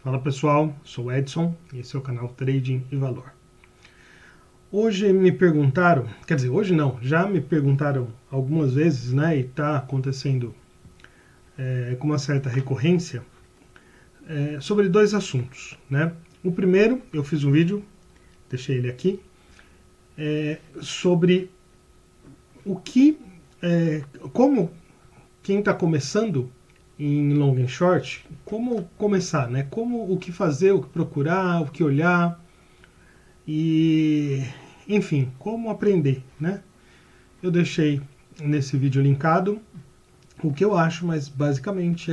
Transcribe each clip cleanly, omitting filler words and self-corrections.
Fala pessoal, sou o Edson e esse é o canal Trading e Valor. Hoje me perguntaram, quer dizer, hoje não, já me perguntaram algumas vezes, né, e está acontecendo com uma certa recorrência, sobre dois assuntos, né. O primeiro, eu fiz um vídeo, deixei ele aqui, sobre o que, como quem está começando em long and short, como começar, né? O que fazer, o que procurar, o que olhar e, enfim, como aprender, né? Eu deixei nesse vídeo linkado o que eu acho, mas basicamente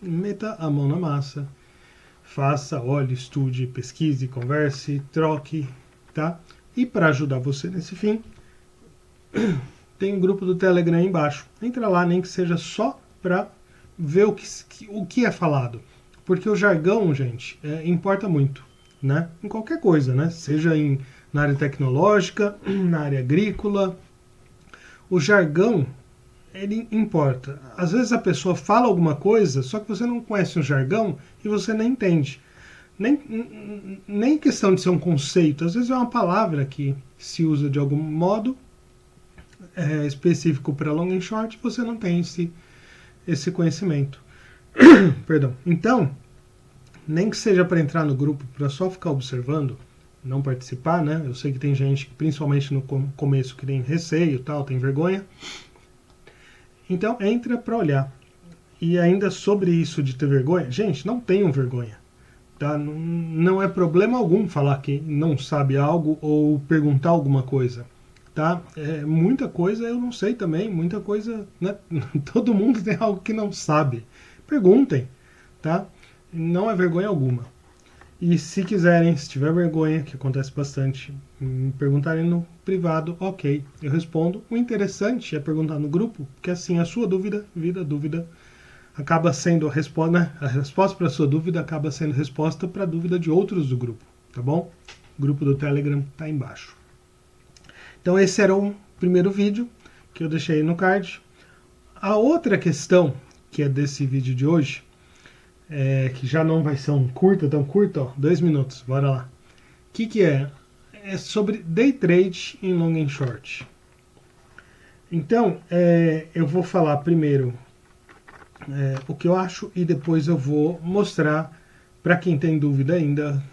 meta a mão na massa, faça, olhe, estude, pesquise, converse, troque, tá? E para ajudar você nesse fim, tem um grupo do Telegram aí embaixo. Entra lá, nem que seja só para ver o que é falado. Porque o jargão, gente, importa muito, né? Em qualquer coisa, né? Seja na área tecnológica, na área agrícola. O jargão, ele importa. Às vezes a pessoa fala alguma coisa, só que você não conhece o jargão e você nem entende. Nem questão de ser um conceito. Às vezes é uma palavra que se usa de algum modo específico para long and short, você não tem esse conhecimento. Perdão. Então, nem que seja para entrar no grupo, para só ficar observando, não participar, né? Eu sei que tem gente, principalmente no começo, que tem receio, tal, tem vergonha. Então, entra para olhar. E ainda sobre isso de ter vergonha, gente, não tenham vergonha. Tá? Não é problema algum falar que não sabe algo ou perguntar alguma coisa. Tá? Muita coisa eu não sei também, muita coisa, né? Todo mundo tem algo que não sabe. Perguntem, tá? Não é vergonha alguma. E se quiserem, se tiver vergonha, que acontece bastante, me perguntarem no privado, ok, eu respondo. O interessante é perguntar no grupo, porque assim a sua dúvida vira dúvida, acaba sendo a resposta, né? A resposta para a sua dúvida acaba sendo resposta para a dúvida de outros do grupo, tá bom? O grupo do Telegram tá embaixo. Então esse era o primeiro vídeo que eu deixei no card. A outra questão, que é desse vídeo de hoje, que já não vai ser tão curto, ó, 2 minutos, bora lá. O que é? É sobre day trade em long and short. Então, eu vou falar primeiro o que eu acho e depois eu vou mostrar para quem tem dúvida ainda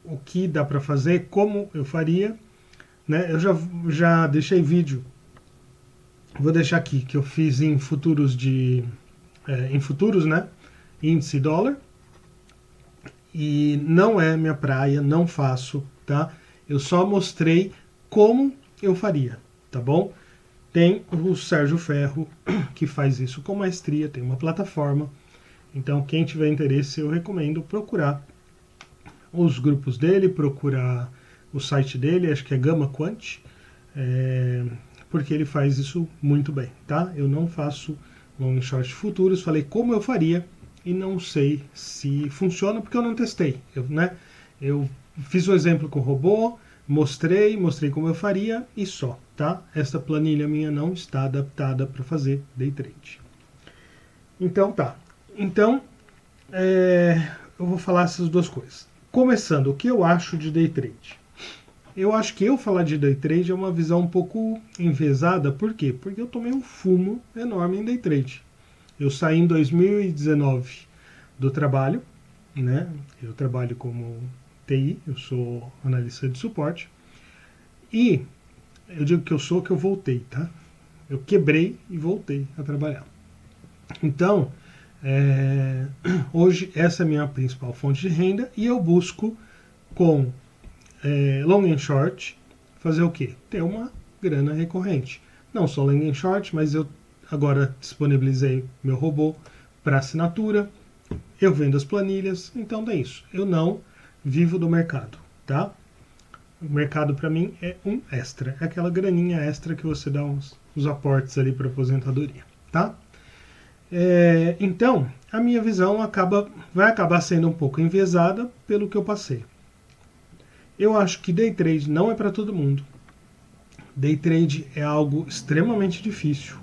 o que dá para fazer, como eu faria. Né? Eu já deixei vídeo, vou deixar aqui, que eu fiz em futuros né? Índice dólar. E não é minha praia, não faço, tá? Eu só mostrei como eu faria, tá bom? Tem o Sérgio Ferro, que faz isso com maestria, tem uma plataforma. Então, quem tiver interesse, eu recomendo procurar os grupos dele, procurar o site dele, acho que é Gama Quant, porque ele faz isso muito bem, tá? Eu não faço long short futuros, falei como eu faria e não sei se funciona porque eu não testei, eu fiz o exemplo com o robô, mostrei como eu faria e só, tá? Essa planilha minha não está adaptada para fazer day trade. Então tá. Então, eu vou falar essas duas coisas. Começando, o que eu acho de day trade? Eu acho que eu falar de day trade é uma visão um pouco enviesada. Por quê? Porque eu tomei um fumo enorme em day trade. Eu saí em 2019 do trabalho, né? Eu trabalho como TI, eu sou analista de suporte. E eu digo que eu voltei, tá? Eu quebrei e voltei a trabalhar. Então, hoje essa é a minha principal fonte de renda e eu busco com long and short fazer o quê? Ter uma grana recorrente. Não só long and short, mas eu agora disponibilizei meu robô para assinatura, eu vendo as planilhas, então é isso. Eu não vivo do mercado, tá? O mercado para mim é um extra, é aquela graninha extra que você dá uns aportes ali para aposentadoria, tá? Então, a minha visão vai acabar sendo um pouco enviesada pelo que eu passei. Eu acho que day trade não é para todo mundo. Day trade é algo extremamente difícil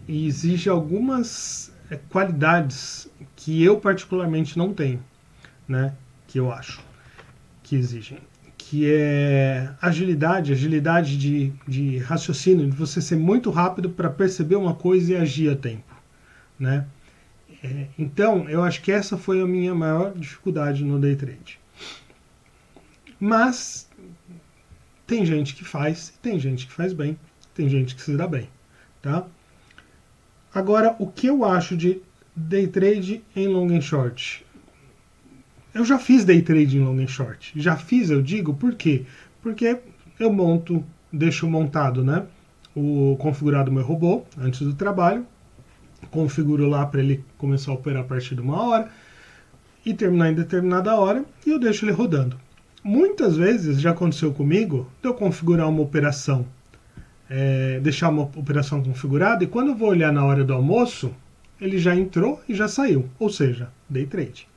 e exige algumas qualidades que eu particularmente não tenho, né? Que eu acho que exigem, que é agilidade de raciocínio, de você ser muito rápido para perceber uma coisa e agir a tempo, né? Então, eu acho que essa foi a minha maior dificuldade no day trade. Mas tem gente que faz, tem gente que faz bem, tem gente que se dá bem, tá? Agora, o que eu acho de day trade em long and short? Eu já fiz day trade em long and short. Já fiz, eu digo, por quê? Porque eu deixo montado, né? Configurado o meu robô antes do trabalho, configuro lá para ele começar a operar a partir de 1 hora e terminar em determinada hora, e eu deixo ele rodando. Muitas vezes já aconteceu comigo de eu configurar uma operação, deixar uma operação configurada, e quando eu vou olhar na hora do almoço, ele já entrou e já saiu, ou seja, day trade.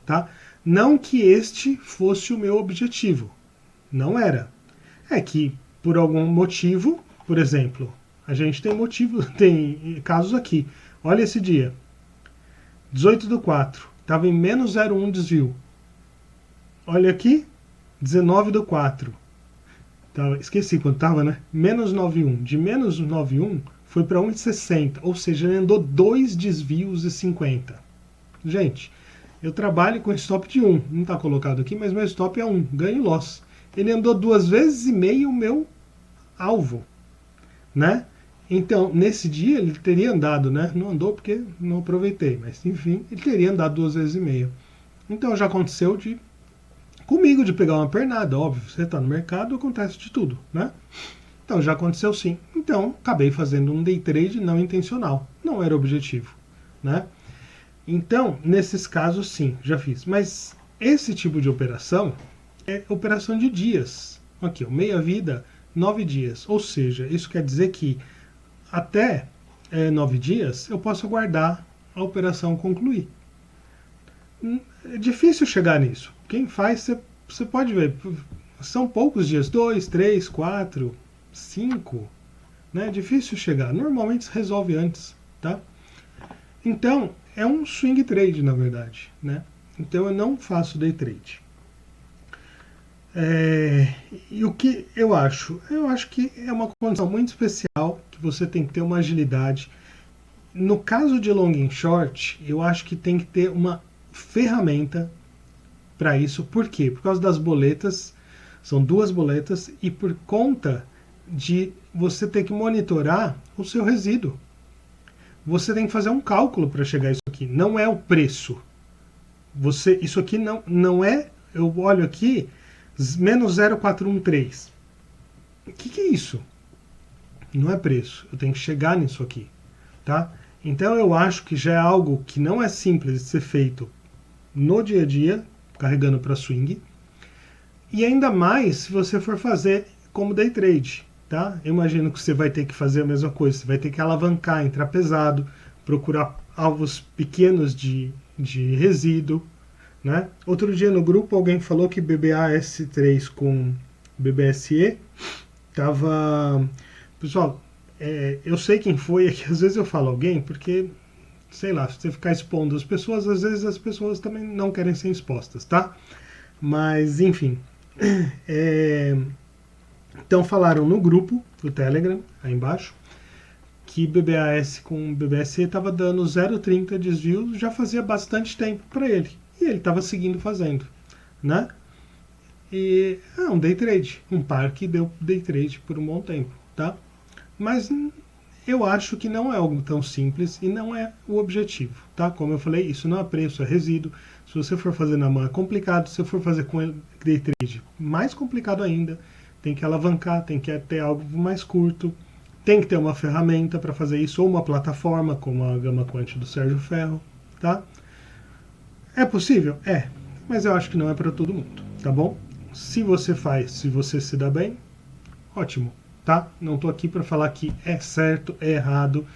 Tá? Não que este fosse o meu objetivo, não era. É que por algum motivo, por exemplo, a gente tem tem casos aqui. Olha esse dia, 18/4, estava em menos 0,1 desvio. Olha aqui, 19/4. Esqueci quanto estava, né? Menos 9,1. De menos 9,1 foi para 1,60. Ou seja, ele andou 2 desvios e 50. Gente, eu trabalho com stop de 1. Não está colocado aqui, mas meu stop é 1. Ganho e loss. Ele andou 2 vezes e meio o meu alvo, né? Então, nesse dia ele teria andado, né? Não andou porque não aproveitei, mas enfim, ele teria andado 2 vezes e meio. Então já aconteceu comigo de pegar uma pernada, óbvio, você está no mercado, acontece de tudo, né? Então já aconteceu sim. Então acabei fazendo um day trade não intencional, não era objetivo, né? Então, nesses casos sim, já fiz. Mas esse tipo de operação é operação de dias. Aqui, meia vida, 9 dias. Ou seja, isso quer dizer que até 9 dias eu posso aguardar a operação concluir. É difícil chegar nisso. Quem faz, você pode ver, são poucos dias, 2, 3, 4, 5, né? É difícil chegar. Normalmente se resolve antes, tá? Então, é um swing trade, na verdade, né? Então eu não faço day trade. E o que eu acho? Eu acho que é uma condição muito especial, que você tem que ter uma agilidade. No caso de long and short, eu acho que tem que ter uma ferramenta para isso. Por quê? Por causa das boletas, são 2 boletas, e por conta de você ter que monitorar o seu resíduo. Você tem que fazer um cálculo para chegar a isso aqui. Não é o preço. Isso aqui não é... Eu olho aqui, menos 0,413. O que é isso? Não é preço. Eu tenho que chegar nisso aqui. Tá? Então eu acho que já é algo que não é simples de ser feito no dia a dia, carregando para swing. E ainda mais se você for fazer como day trade. Tá? Eu imagino que você vai ter que fazer a mesma coisa. Você vai ter que alavancar, entrar pesado, procurar alvos pequenos de resíduo, né? Outro dia no grupo alguém falou que BBAS3 com BBSE tava... Pessoal, eu sei quem foi, é que às vezes eu falo alguém porque, sei lá, se você ficar expondo as pessoas, às vezes as pessoas também não querem ser expostas, tá? Mas, enfim. Então falaram no grupo do Telegram, aí embaixo, que BBAS com BBSE estava dando 0,30 desvios já fazia bastante tempo para ele. E ele estava seguindo fazendo, né? E é um day trade, um par que deu day trade por um bom tempo, tá? Mas eu acho que não é algo tão simples e não é o objetivo, tá? Como eu falei, isso não é preço, é resíduo. Se você for fazer na mão é complicado, se você for fazer com day trade, mais complicado ainda. Tem que alavancar, tem que ter algo mais curto, tem que ter uma ferramenta para fazer isso, ou uma plataforma, como a Gama Quant do Sérgio Ferro, tá? É possível? É, mas eu acho que não é para todo mundo, tá bom? Se você faz, se você se dá bem, ótimo, tá? Não tô aqui para falar que é certo, é errado,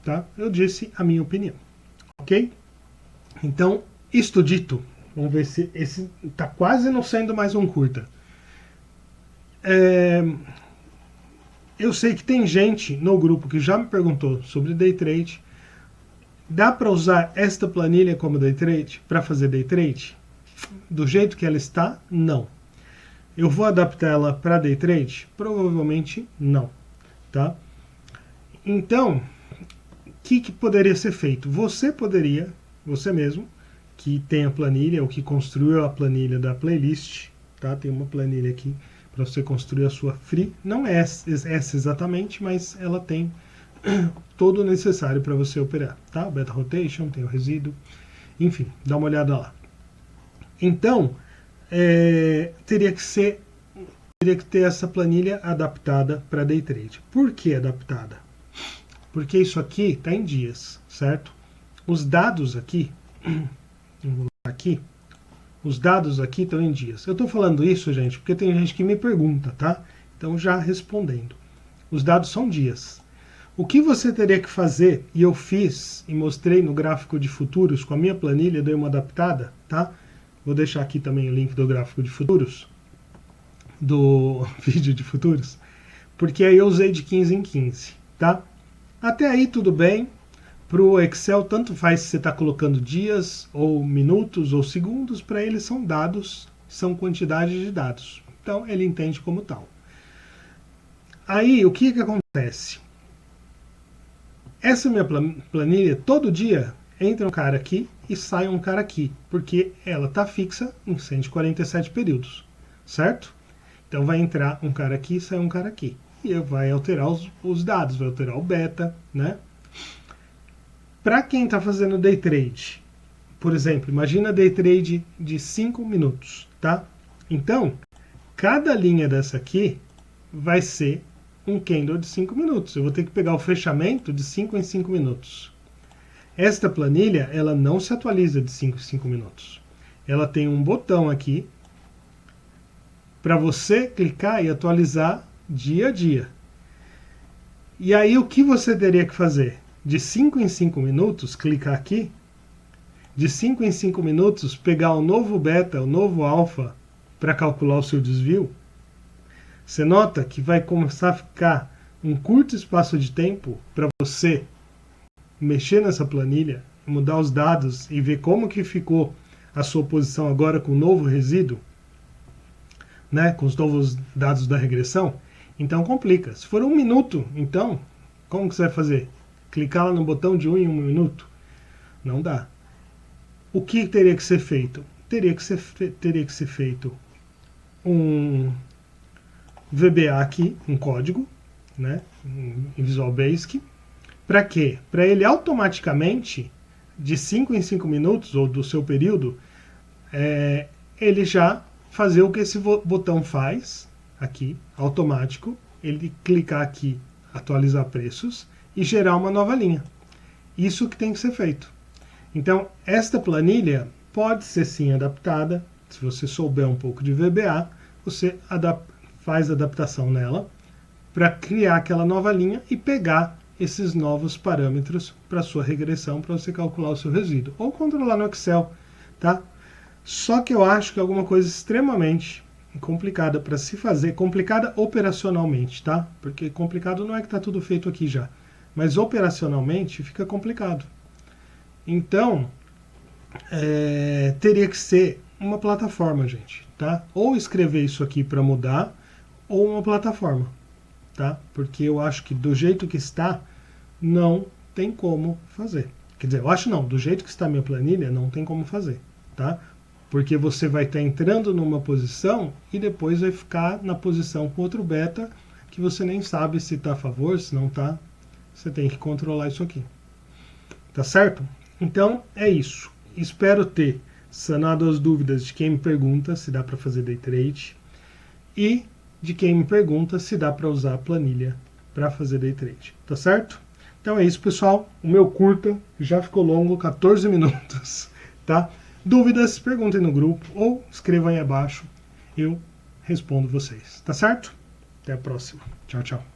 tá? Eu disse a minha opinião, ok? Então, isto dito, vamos ver se esse tá quase não sendo mais um curta. Eu sei que tem gente no grupo que já me perguntou sobre day trade. Dá para usar esta planilha como day trade para fazer day trade? Do jeito que ela está, não. Eu vou adaptar ela para day trade? Provavelmente não, tá? Então, o que poderia ser feito? Você mesmo, que tem a planilha, ou que construiu a planilha da playlist, tá? Tem uma planilha aqui para você construir a sua free. Não é essa exatamente, mas ela tem todo o necessário para você operar, tá? O beta rotation, tem o resíduo, enfim, dá uma olhada lá. Então, teria que ter essa planilha adaptada para day trade. Por que adaptada? Porque isso aqui está em dias, certo? Os dados aqui, os dados aqui estão em dias. Eu estou falando isso, gente, porque tem gente que me pergunta, tá? Então, já respondendo. Os dados são dias. O que você teria que fazer, e eu fiz e mostrei no gráfico de futuros com a minha planilha, dei uma adaptada, tá? Vou deixar aqui também o link do gráfico de futuros, do vídeo de futuros, porque aí eu usei de 15 em 15, tá? Até aí tudo bem. Para o Excel, tanto faz se você está colocando dias, ou minutos, ou segundos, para ele são dados, são quantidade de dados. Então, ele entende como tal. Aí, o que acontece? Essa minha planilha, todo dia, entra um cara aqui e sai um cara aqui, porque ela está fixa em 147 períodos, certo? Então, vai entrar um cara aqui e sai um cara aqui. E vai alterar os dados, vai alterar o beta, né? Para quem está fazendo day trade, por exemplo, imagina day trade de 5 minutos, tá? Então, cada linha dessa aqui vai ser um candle de 5 minutos. Eu vou ter que pegar o fechamento de 5 em 5 minutos. Esta planilha, ela não se atualiza de 5 em 5 minutos. Ela tem um botão aqui para você clicar e atualizar dia a dia. E aí, o que você teria que fazer? De 5 em 5 minutos, clicar aqui, de 5 em 5 minutos, pegar o novo beta, o novo alfa, para calcular o seu desvio. Você nota que vai começar a ficar um curto espaço de tempo para você mexer nessa planilha, mudar os dados e ver como que ficou a sua posição agora com o novo resíduo, né, com os novos dados da regressão. Então complica. Se for 1 minuto, então, como que você vai fazer? Clicar lá no botão de 1 em 1 minuto? Não dá. O que teria que ser feito? Teria que ser feito um VBA aqui, um código, né, em Visual Basic. Para quê? Para ele automaticamente, de 5 em 5 minutos, ou do seu período, ele já fazer o que esse botão faz, aqui, automático, ele clicar aqui, atualizar preços, e gerar uma nova linha. Isso que tem que ser feito. Então, esta planilha pode ser sim adaptada. Se você souber um pouco de VBA, você faz adaptação nela para criar aquela nova linha e pegar esses novos parâmetros para sua regressão, para você calcular o seu resíduo. Ou controlar no Excel, tá? Só que eu acho que é alguma coisa extremamente complicada para se fazer, complicada operacionalmente, tá? Porque complicado não é que está tudo feito aqui já, mas operacionalmente fica complicado. Então, teria que ser uma plataforma, gente, tá? Ou escrever isso aqui para mudar, ou uma plataforma, tá? Porque eu acho que do jeito que está, não tem como fazer. Quer dizer, eu acho não, do jeito que está a minha planilha, não tem como fazer, tá? Porque você vai estar entrando numa posição e depois vai ficar na posição com outro beta que você nem sabe se está a favor, se não está. Você tem que controlar isso aqui. Tá certo? Então, é isso. Espero ter sanado as dúvidas de quem me pergunta se dá para fazer day trade e de quem me pergunta se dá para usar a planilha para fazer day trade. Tá certo? Então é isso, pessoal. O meu curta já ficou longo, 14 minutos, tá? Dúvidas, perguntem no grupo ou escrevam aí abaixo. Eu respondo vocês. Tá certo? Até a próxima. Tchau, tchau.